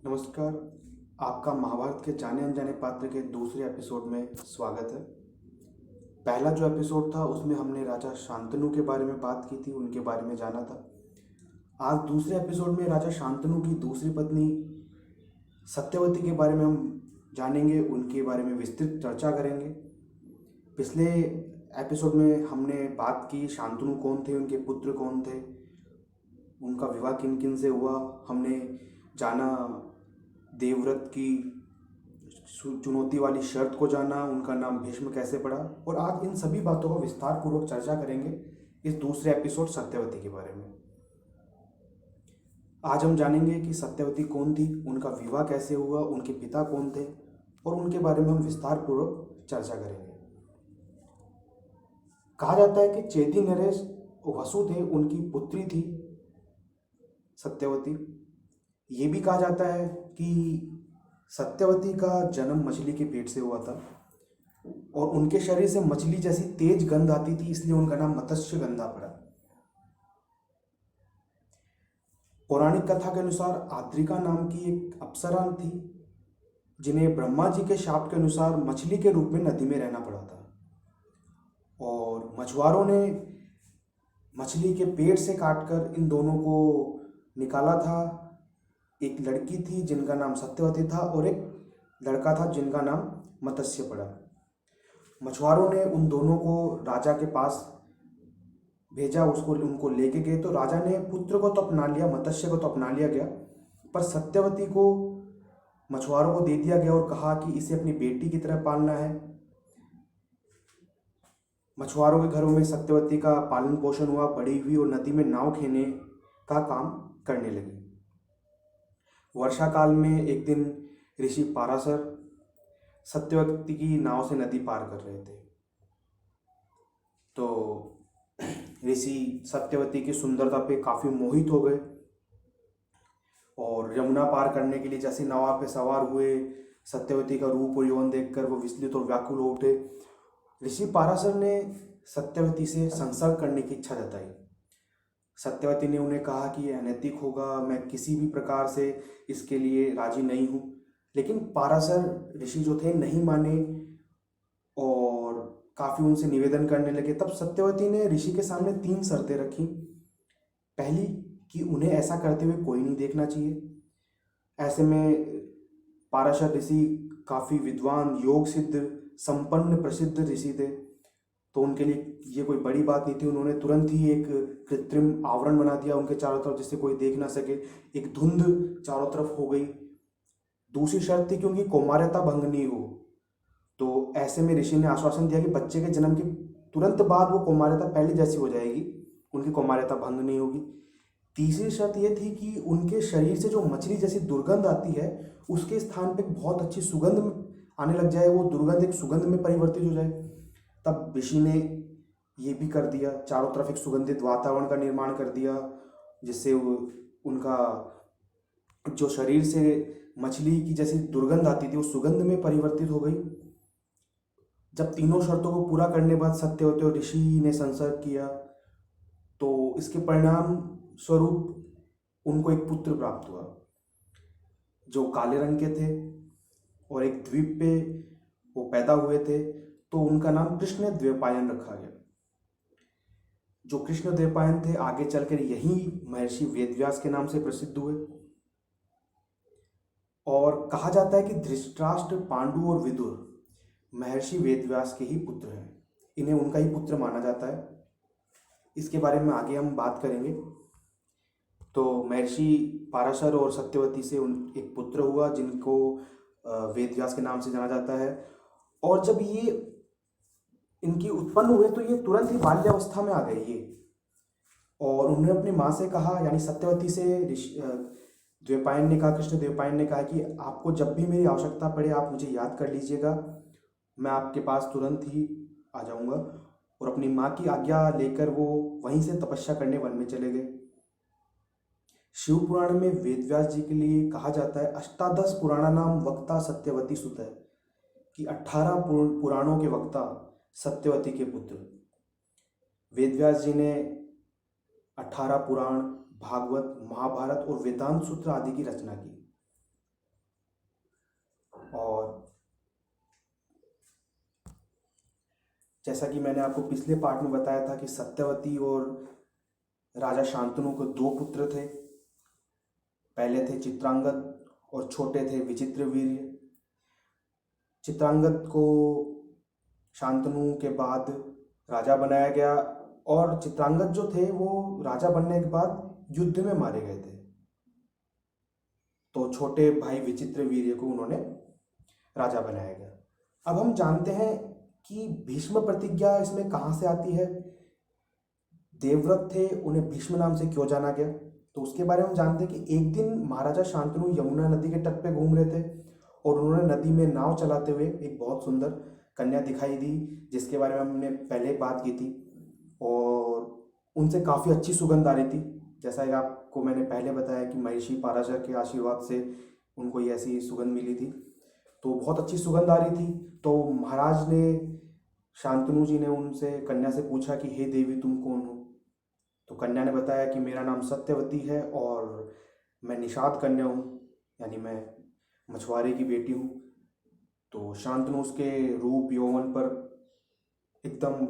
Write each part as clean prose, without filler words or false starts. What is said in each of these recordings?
नमस्कार। आपका महाभारत के जाने अनजाने पात्र के दूसरे एपिसोड में स्वागत है। पहला जो एपिसोड था उसमें हमने राजा शांतनु के बारे में बात की थी, उनके बारे में जाना था। आज दूसरे एपिसोड में राजा शांतनु की दूसरी पत्नी सत्यवती के बारे में हम जानेंगे, उनके बारे में विस्तृत चर्चा करेंगे। पिछले एपिसोड में हमने बात की शांतनु कौन थे, उनके पुत्र कौन थे, उनका विवाह किन किन से हुआ। हमने जाना देवव्रत की चुनौती वाली शर्त को, जाना उनका नाम भीष्म कैसे पड़ा। और आज इन सभी बातों का विस्तार पूर्वक चर्चा करेंगे इस दूसरे एपिसोड सत्यवती के बारे में। आज हम जानेंगे कि सत्यवती कौन थी, उनका विवाह कैसे हुआ, उनके पिता कौन थे, और उनके बारे में हम विस्तार पूर्वक चर्चा करेंगे। कहा जाता है कि चेदी नरेश वसु थे, उनकी पुत्री थी सत्यवती। ये भी कहा जाता है कि सत्यवती का जन्म मछली के पेट से हुआ था और उनके शरीर से मछली जैसी तेज गंध आती थी, इसलिए उनका नाम मत्स्य गंधा पड़ा। पौराणिक कथा के अनुसार आद्रिका नाम की एक अप्सरा थी, जिन्हें ब्रह्मा जी के शाप के अनुसार मछली के रूप में नदी में रहना पड़ा था। और मछुआरों ने मछली के पेट से काटकर इन दोनों को निकाला था। एक लड़की थी जिनका नाम सत्यवती था और एक लड़का था जिनका नाम मत्स्य पड़ा। मछुआरों ने उन दोनों को राजा के पास भेजा, उनको लेके गए। तो राजा ने पुत्र को तो अपना लिया, मत्स्य को तो अपना लिया गया, पर सत्यवती को मछुआरों को दे दिया गया और कहा कि इसे अपनी बेटी की तरह पालना है। मछुआरों के घरों में सत्यवती का पालन पोषण हुआ, बड़ी हुई और नदी में नाव खेने का काम करने लगी। वर्षा काल में एक दिन ऋषि पाराशर सत्यवती की नाव से नदी पार कर रहे थे। तो ऋषि सत्यवती की सुंदरता पे काफ़ी मोहित हो गए और यमुना पार करने के लिए जैसे नाव पे सवार हुए, सत्यवती का रूप और यौवन देखकर वो विचलित और व्याकुल हो उठे। ऋषि पाराशर ने सत्यवती से संसर्ग करने की इच्छा जताई। सत्यवती ने उन्हें कहा कि यह अनैतिक होगा, मैं किसी भी प्रकार से इसके लिए राजी नहीं हूँ। लेकिन पाराशर ऋषि जो थे नहीं माने और काफ़ी उनसे निवेदन करने लगे। तब सत्यवती ने ऋषि के सामने 3 शर्तें रखी। पहली कि उन्हें ऐसा करते हुए कोई नहीं देखना चाहिए। ऐसे में पाराशर ऋषि काफ़ी विद्वान, योग सिद्ध, संपन्न, प्रसिद्ध ऋषि थे, तो उनके लिए ये कोई बड़ी बात नहीं थी। उन्होंने तुरंत ही एक कृत्रिम आवरण बना दिया उनके चारों तरफ, जिससे कोई देख ना सके। एक धुंध चारों तरफ हो गई। दूसरी शर्त थी कि उनकी कौमार्यता भंग नहीं हो। तो ऐसे में ऋषि ने आश्वासन दिया कि बच्चे के जन्म के तुरंत बाद वो कौमार्यता पहले जैसी हो जाएगी, उनकी कौमार्यता भंग नहीं होगी। तीसरी शर्त ये थी कि उनके शरीर से जो मछली जैसी दुर्गंध आती है, उसके स्थान पे बहुत अच्छी सुगंध आने लग जाए, वो दुर्गंध एक सुगंध में परिवर्तित हो जाए। तब ऋषि ने ये भी कर दिया, चारों तरफ एक सुगंधित वातावरण का निर्माण कर दिया, जिससे उनका जो शरीर से मछली की जैसी दुर्गंध आती थी वो सुगंध में परिवर्तित हो गई। जब तीनों शर्तों को पूरा करने बाद सत्यवती और ऋषि ने संसर्ग किया, तो इसके परिणाम स्वरूप उनको एक पुत्र प्राप्त हुआ जो काले रंग के थे और एक द्वीप पे वो पैदा हुए थे। तो उनका नाम कृष्ण द्वैपायन रखा गया। जो कृष्ण द्वैपायन थे आगे चलकर यही महर्षि वेदव्यास के नाम से प्रसिद्ध हुए। और कहा जाता है कि धृतराष्ट्र, पांडु और विदुर महर्षि वेदव्यास के ही पुत्र हैं। इन्हें उनका ही पुत्र माना जाता है। इसके बारे में आगे हम बात करेंगे। तो महर्षि पाराशर और सत्यवती से एक पुत्र हुआ जिनको वेदव्यास के नाम से जाना जाता है। और जब ये इनकी उत्पन्न हुए तो ये तुरंत ही बाल्यावस्था में आ गए ये, और उन्होंने अपनी माँ से कहा, यानी सत्यवती से द्वैपायन ने कहा, कृष्ण द्वैपायन ने कहा कि आपको जब भी मेरी आवश्यकता पड़े आप मुझे याद कर लीजिएगा, मैं आपके पास तुरंत ही आ जाऊंगा। और अपनी माँ की आज्ञा लेकर वो वहीं से तपस्या करने वन में चले गए। शिव पुराण में वेदव्यास जी के लिए कहा जाता है, अष्टादश पुराणा नाम वक्ता सत्यवती सुत है, कि 18 पुराणों के वक्ता सत्यवती के पुत्र वेदव्यास जी ने 18 पुराण, भागवत, महाभारत और वेदांत सूत्र आदि की रचना की। और जैसा कि मैंने आपको पिछले पार्ट में बताया था कि सत्यवती और राजा शांतनु को दो पुत्र थे। पहले थे चित्रांगद और छोटे थे विचित्रवीर्य। चित्रांगद को शांतनु के बाद राजा बनाया गया और चित्रांगद जो थे वो राजा बनने के बाद युद्ध में मारे गए थे। तो छोटे भाई विचित्रवीर्य को उन्होंने राजा बनाया गया। अब हम जानते हैं कि भीष्म प्रतिज्ञा इसमें कहाँ से आती है। देवव्रत थे, उन्हें भीष्म नाम से क्यों जाना गया, तो उसके बारे में हम जानते हैं कि एक दिन महाराजा शांतनु यमुना नदी के तट पे घूम रहे थे और उन्होंने नदी में नाव चलाते हुए एक बहुत सुंदर कन्या दिखाई दी, जिसके बारे में हमने पहले बात की थी। और उनसे काफ़ी अच्छी सुगंध आ रही थी, जैसा कि आपको मैंने पहले बताया कि महर्षि पराशर के आशीर्वाद से उनको ये ऐसी सुगंध मिली थी। तो बहुत अच्छी सुगंध आ रही थी। तो महाराज ने, शांतनु जी ने उनसे, कन्या से पूछा कि हे देवी तुम कौन हो। तो कन्या ने बताया कि मेरा नाम सत्यवती है और मैं निषाद कन्या हूँ, यानी मैं मछुआरे की बेटी हूँ। तो शांतनु उसके रूप यौवन पर एकदम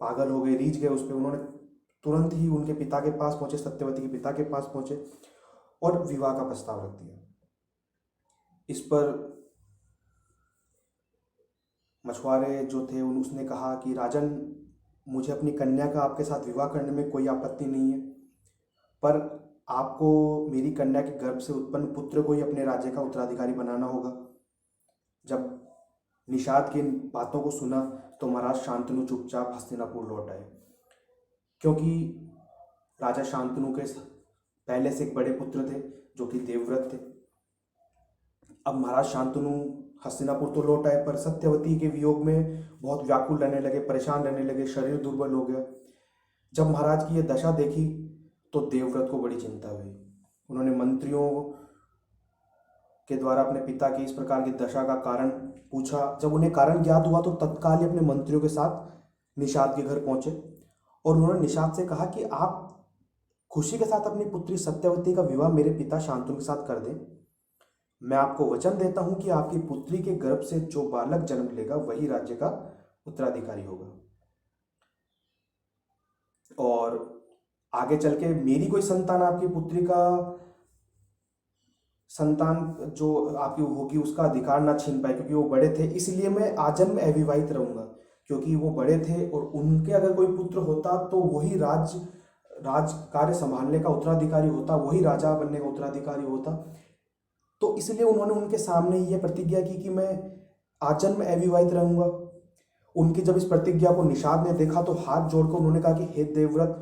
पागल हो गए, रीझ गए उस पर। उन्होंने तुरंत ही उनके पिता के पास पहुंचे, सत्यवती के पिता के पास पहुंचे और विवाह का प्रस्ताव रख दिया। इस पर मछुआरे जो थे उसने कहा कि राजन, मुझे अपनी कन्या का आपके साथ विवाह करने में कोई आपत्ति नहीं है, पर आपको मेरी कन्या के गर्भ से उत्पन्न पुत्र को ही अपने राज्य का उत्तराधिकारी बनाना होगा। जब निषाद की इन बातों को सुना तो महाराज शांतनु चुपचाप हस्तिनापुर लौट आए, क्योंकि राजा शांतनु के पहले से एक बड़े पुत्र थे जो कि देवव्रत थे। अब महाराज शांतनु हस्तिनापुर तो लौट आए, पर सत्यवती के वियोग में बहुत व्याकुल रहने लगे, परेशान रहने लगे, शरीर दुर्बल हो गया। जब महाराज की यह दशा देखी तो देवव्रत को बड़ी चिंता हुई। उन्होंने मंत्रियों के द्वारा अपने पिता की इस प्रकार की दशा का कारण पूछा। जब उन्हें कारण ज्ञात हुआ तो तत्काल ही अपने मंत्रियों के साथ निषाद के घर पहुंचे और उन्होंने निषाद से कहा कि आप खुशी के साथ अपनी पुत्री सत्यवती का विवाह मेरे पिता शांतनु के साथ कर दें। मैं आपको वचन देता हूं कि आपकी पुत्री के गर्भ से जो बालक जन्म लेगा वही राज्य का उत्तराधिकारी होगा, और आगे चल के मेरी कोई संतान आपकी पुत्री का संतान जो आपकी होगी उसका अधिकार ना छीन पाए, क्योंकि वो बड़े थे। इसलिए मैं आजन्म अविवाहित रहूंगा, क्योंकि वो बड़े थे और उनके अगर कोई पुत्र होता तो वही राज कार्य संभालने का उत्तराधिकारी होता, वही राजा बनने का उत्तराधिकारी होता। तो इसलिए उन्होंने उनके सामने ये प्रतिज्ञा की कि मैं आजन्म अविवाहित रहूंगा। उनकी जब इस प्रतिज्ञा को निषाद ने देखा तो हाथ जोड़कर उन्होंने कहा कि हे देवव्रत,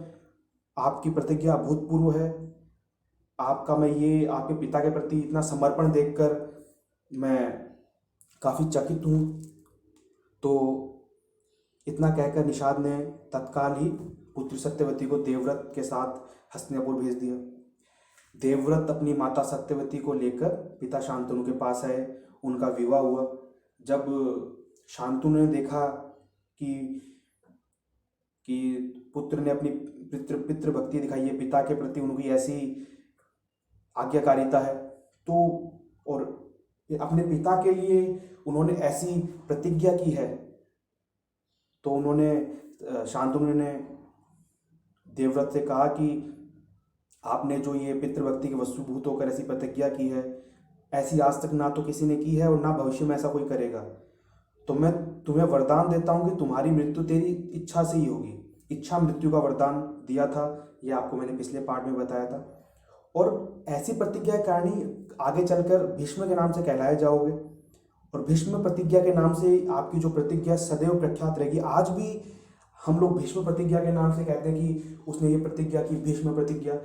आपकी प्रतिज्ञा अभूतपूर्व है। आपका मैं ये आपके पिता के प्रति इतना समर्पण देखकर मैं काफ़ी चकित हूँ। तो इतना कहकर निषाद ने तत्काल ही पुत्री सत्यवती को देवव्रत के साथ हस्तिनापुर भेज दिया। देवव्रत अपनी माता सत्यवती को लेकर पिता शांतनु के पास आए, उनका विवाह हुआ। जब शांतनु ने देखा कि पुत्र ने अपनी पितृभक्ति दिखाई है, पिता के प्रति उनकी ऐसी आज्ञाकारिता है, तो और अपने पिता के लिए उन्होंने ऐसी प्रतिज्ञा की है, तो उन्होंने शांतनु ने देवव्रत से कहा कि आपने जो ये पितृभक्ति के वशभूत होकर ऐसी प्रतिज्ञा की है, ऐसी आज तक ना तो किसी ने की है और ना भविष्य में ऐसा कोई करेगा। तो मैं तुम्हें वरदान देता हूँ कि तुम्हारी मृत्यु तेरी इच्छा से ही होगी। इच्छा मृत्यु का वरदान दिया था, ये आपको मैंने पिछले पार्ट में बताया था। और ऐसी प्रतिज्ञा के कारण ही आगे चलकर भीष्म के नाम से कहलाए जाओगे, और भीष्म प्रतिज्ञा के नाम से आपकी जो प्रतिज्ञा सदैव प्रख्यात रहेगी। आज भी हम लोग भीष्म प्रतिज्ञा के नाम से कहते हैं कि उसने ये प्रतिज्ञा की, भीष्म प्रतिज्ञा,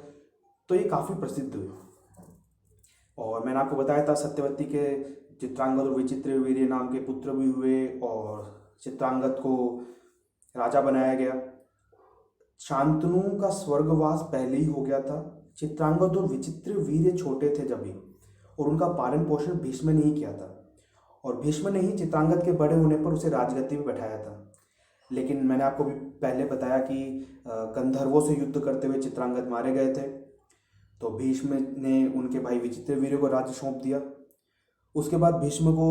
तो ये काफ़ी प्रसिद्ध हुई। और मैंने आपको बताया था सत्यवती के चित्रांगद और विचित्रवीर्य नाम के पुत्र भी हुए और चित्रांगद को राजा बनाया गया। शांतनु का स्वर्गवास पहले ही हो गया था। चित्रांगद और विचित्रवीर्य छोटे थे जब ही, और उनका पालन पोषण भीष्म ने ही किया था, और भीष्म ने ही चित्रांगद के बड़े होने पर उसे राजगद्दी में बैठाया था। लेकिन मैंने आपको भी पहले बताया कि गंधर्वों से युद्ध करते हुए चित्रांगद मारे गए थे, तो भीष्म ने उनके भाई विचित्रवीर्य को राज्य सौंप दिया। उसके बाद भीष्म को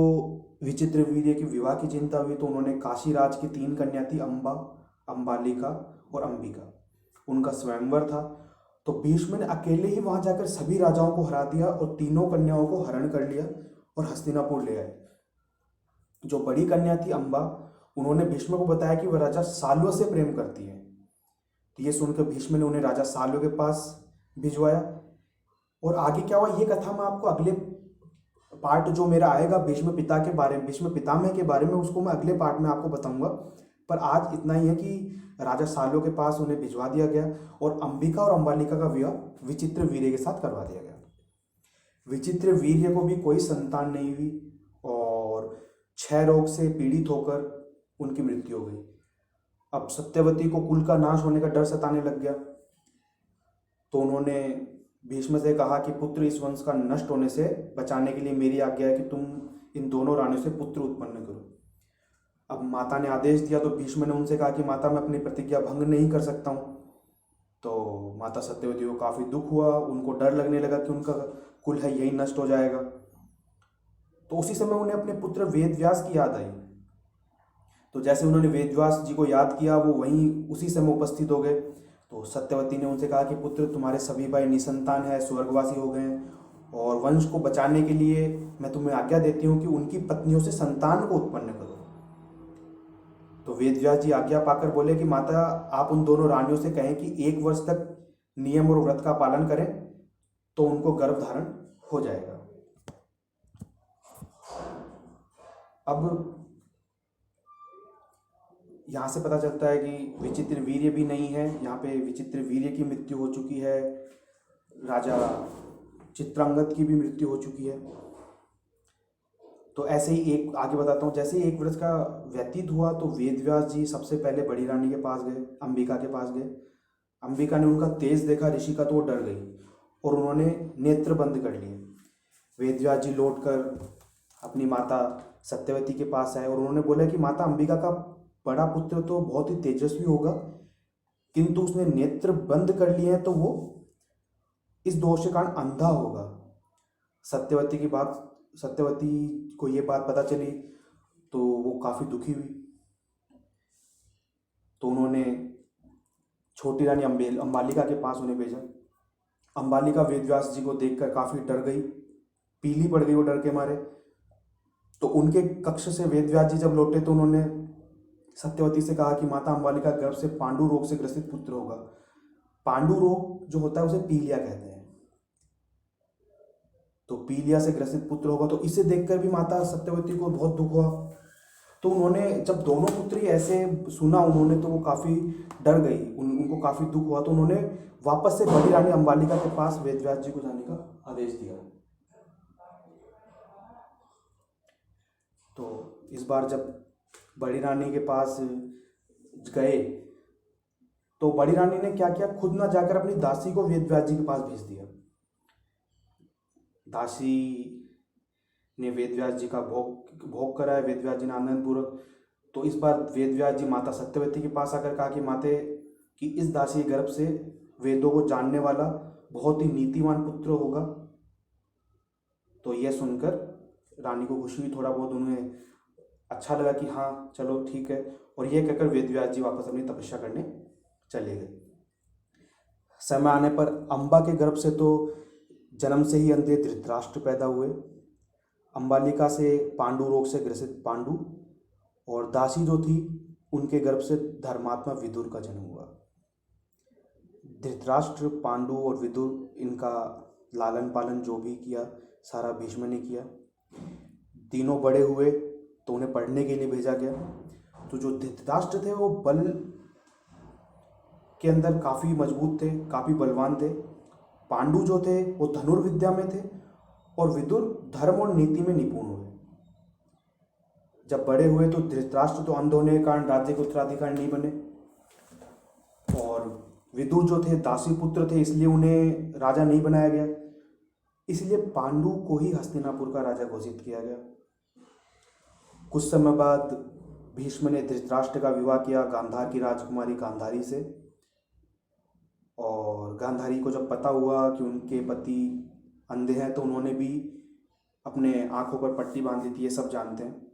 विचित्र वीर्य की विवाह की चिंता हुई, तो उन्होंने काशीराज की 3 कन्या थी, अम्बा, अम्बालिका और अंबिका, उनका स्वयंवर था। तो भीष्म ने अकेले ही वहां जाकर सभी राजाओं को हरा दिया और तीनों कन्याओं को हरण कर लिया और हस्तिनापुर ले आए। जो बड़ी कन्या थी अम्बा, उन्होंने भीष्म को बताया कि वह राजा साल्व से प्रेम करती है। तो ये सुनकर भीष्म ने उन्हें राजा साल्व के पास भिजवाया। और आगे क्या हुआ ये कथा मैं आपको अगले पार्ट जो मेरा आएगा भीष्म पिता के बारे में, भीष्म पितामह के बारे में, उसको मैं अगले पार्ट में आपको बताऊंगा। पर आज इतना ही है कि राजा साल्व के पास उन्हें भिजवा दिया गया और अंबिका और अंबालिका का विवाह विचित्र वीर्य के साथ करवा दिया गया। विचित्र वीर्य को भी कोई संतान नहीं हुई और क्षय रोग से पीड़ित होकर उनकी मृत्यु हो गई। अब सत्यवती को कुल का नाश होने का डर सताने लग गया, तो उन्होंने भीष्म से कहा कि पुत्र इस वंश का नष्ट होने से बचाने के लिए मेरी आज्ञा है कि तुम इन दोनों रानियों से पुत्र उत्पन्न करो। अब माता ने आदेश दिया, तो भीष्म ने उनसे कहा कि माता मैं अपनी प्रतिज्ञा भंग नहीं कर सकता हूँ। तो माता सत्यवती को काफ़ी दुख हुआ, उनको डर लगने लगा कि उनका कुल है यही नष्ट हो जाएगा। तो उसी समय उन्हें अपने पुत्र वेदव्यास की याद आई। तो जैसे उन्होंने वेदव्यास जी को याद किया, वो वहीं उसी समय उपस्थित हो गए। तो सत्यवती ने उनसे कहा कि पुत्र तुम्हारे सभी भाई निसंतान है, स्वर्गवासी हो गए हैं, और वंश को बचाने के लिए मैं तुम्हें आज्ञा देती हूँ कि उनकी पत्नियों से संतान को उत्पन्न करो। तो वेदव्यास जी आज्ञा पाकर बोले कि माता आप उन दोनों रानियों से कहें कि 1 वर्ष तक नियम और व्रत का पालन करें, तो उनको गर्भ धारण हो जाएगा। अब यहाँ से पता चलता है कि विचित्र वीर्य भी नहीं है, यहाँ पे विचित्र वीर्य की मृत्यु हो चुकी है, राजा चित्रांगद की भी मृत्यु हो चुकी है। तो ऐसे ही एक आगे बताता हूँ, जैसे ही 1 वर्ष का व्यतीत हुआ तो वेदव्यास जी सबसे पहले बड़ी रानी के पास गए, अंबिका के पास गए। अंबिका ने उनका तेज देखा ऋषि का, तो वो डर गई और उन्होंने नेत्र बंद कर लिए। वेदव्यास जी लौटकर अपनी माता सत्यवती के पास आए और उन्होंने बोला कि माता अंबिका का बड़ा पुत्र तो बहुत ही तेजस्वी होगा, किंतु उसने नेत्र बंद कर लिए हैं, तो वो इस दोष के कारण अंधा होगा। सत्यवती को ये बात पता चली तो वो काफ़ी दुखी हुई। तो उन्होंने छोटी रानी अंबालिका के पास उन्हें भेजा। अंबालिका वेदव्यास जी को देखकर काफ़ी डर गई, पीली पड़ गई वो डर के मारे। तो उनके कक्ष से वेदव्यास जी जब लौटे तो उन्होंने सत्यवती से कहा कि माता अंबालिका गर्भ से पांडु रोग से ग्रसित पुत्र होगा। पांडु रोग जो होता है उसे पीलिया कहते हैं। तो पीलिया से ग्रसित पुत्र होगा, तो इसे देखकर भी माता सत्यवती को बहुत दुख हुआ। तो उन्होंने जब दोनों पुत्री ऐसे सुना उन्होंने, तो वो काफ़ी डर गई, उनको काफ़ी दुख हुआ। तो उन्होंने वापस से बड़ी रानी अंबालिका के पास वेदव्यास जी को जाने का आदेश दिया। तो इस बार जब बड़ी रानी के पास गए तो बड़ी रानी ने क्या किया, खुद ना जाकर अपनी दासी को वेदव्यास जी के पास भेज दिया। दासी ने वेदव्यास जी का भोग कराया, वेदव्यास जी ने आनंदपूर्वक। तो इस बार वेदव्यास जी माता सत्यवती के पास आकर कहा कि माते कि इस दासी के गर्भ से वेदों को जानने वाला बहुत ही नीतिवान पुत्र होगा। तो यह सुनकर रानी को खुशी हुई, थोड़ा बहुत उन्हें अच्छा लगा कि हाँ चलो ठीक है। और यह कहकर वेदव्यास जी वापस अपनी तपस्या करने चले गए। समय आने पर अम्बा के गर्भ से तो जन्म से ही अंधे धृतराष्ट्र पैदा हुए, अंबालिका से पांडु रोग से ग्रसित पांडु, और दासी जो थी उनके गर्भ से धर्मात्मा विदुर का जन्म हुआ। धृतराष्ट्र, पांडु और विदुर, इनका लालन पालन जो भी किया सारा भीष्म ने किया। तीनों बड़े हुए तो उन्हें पढ़ने के लिए भेजा गया। तो जो धृतराष्ट्र थे वो बल के अंदर काफ़ी मजबूत थे, काफ़ी बलवान थे। पांडु जो थे वो धनुर्विद्या में थे और विदुर धर्म और नीति में निपुण हुए। जब बड़े हुए तो धृतराष्ट्र तो अंध होने के कारण राज्य के उत्तराधिकारी नहीं बने, और विदुर जो थे दासी पुत्र थे, इसलिए उन्हें राजा नहीं बनाया गया। इसलिए पांडु को ही हस्तिनापुर का राजा घोषित किया गया। कुछ समय बाद भीष्म ने धृतराष्ट्र का विवाह किया गांधार की राजकुमारी गांधारी से। और गांधारी को जब पता हुआ कि उनके पति अंधे हैं तो उन्होंने भी अपने आँखों पर पट्टी बांधी थी, ये सब जानते हैं।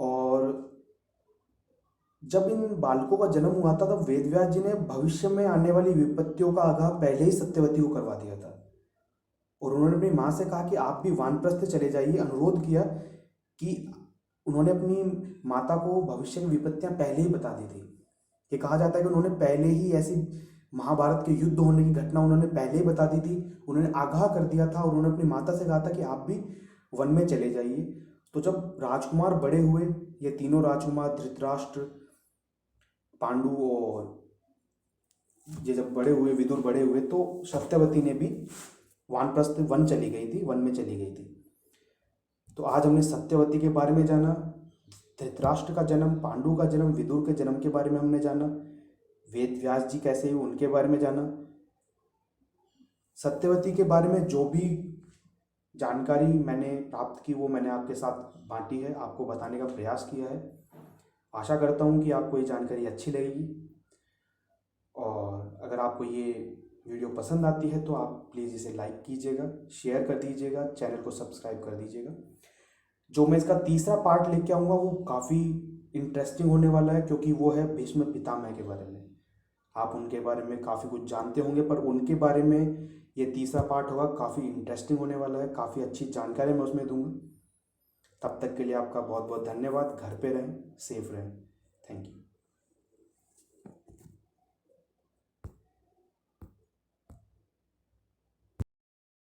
और जब इन बालकों का जन्म हुआ था तब वेदव्यास जी ने भविष्य में आने वाली विपत्तियों का आगाह पहले ही सत्यवती को करवा दिया था। और उन्होंने अपनी माँ से कहा कि आप भी वानप्रस्थ चले जाइए, अनुरोध किया कि उन्होंने अपनी माता को भविष्य की विपत्तियां पहले ही बता दी थी। ये कहा जाता है कि उन्होंने पहले ही ऐसी महाभारत के युद्ध होने की घटना उन्होंने पहले ही बता दी थी, उन्होंने आगाह कर दिया था। और उन्होंने अपनी माता से कहा था कि आप भी वन में चले जाइए। तो जब राजकुमार बड़े हुए, ये तीनों राजकुमार धृतराष्ट्र, पांडु और ये जब बड़े हुए, विदुर बड़े हुए, तो सत्यवती ने भी वानप्रस्थ वन चली गई थी, वन में चली गई थी। तो आज हमने सत्यवती के बारे में जाना, धृतराष्ट्र का जन्म, पांडु का जन्म, विदुर के जन्म के बारे में हमने जाना, वेद व्यास जी कैसे हुए उनके बारे में जाना। सत्यवती के बारे में जो भी जानकारी मैंने प्राप्त की वो मैंने आपके साथ बांटी है, आपको बताने का प्रयास किया है। आशा करता हूँ कि आपको ये जानकारी अच्छी लगेगी। और अगर आपको ये वीडियो पसंद आती है तो आप प्लीज़ इसे लाइक कीजिएगा, शेयर कर दीजिएगा, चैनल को सब्सक्राइब कर दीजिएगा। जो मैं इसका तीसरा पार्ट लेके आऊँगा वो काफ़ी इंटरेस्टिंग होने वाला है, क्योंकि वो है भीष्म पितामह के बारे में। आप उनके बारे में काफ़ी कुछ जानते होंगे, पर उनके बारे में ये तीसरा पार्ट होगा, काफ़ी इंटरेस्टिंग होने वाला है, काफ़ी अच्छी जानकारी मैं उसमें दूंगा। तब तक के लिए आपका बहुत बहुत धन्यवाद। घर पे रहें, सेफ रहें। Thank you.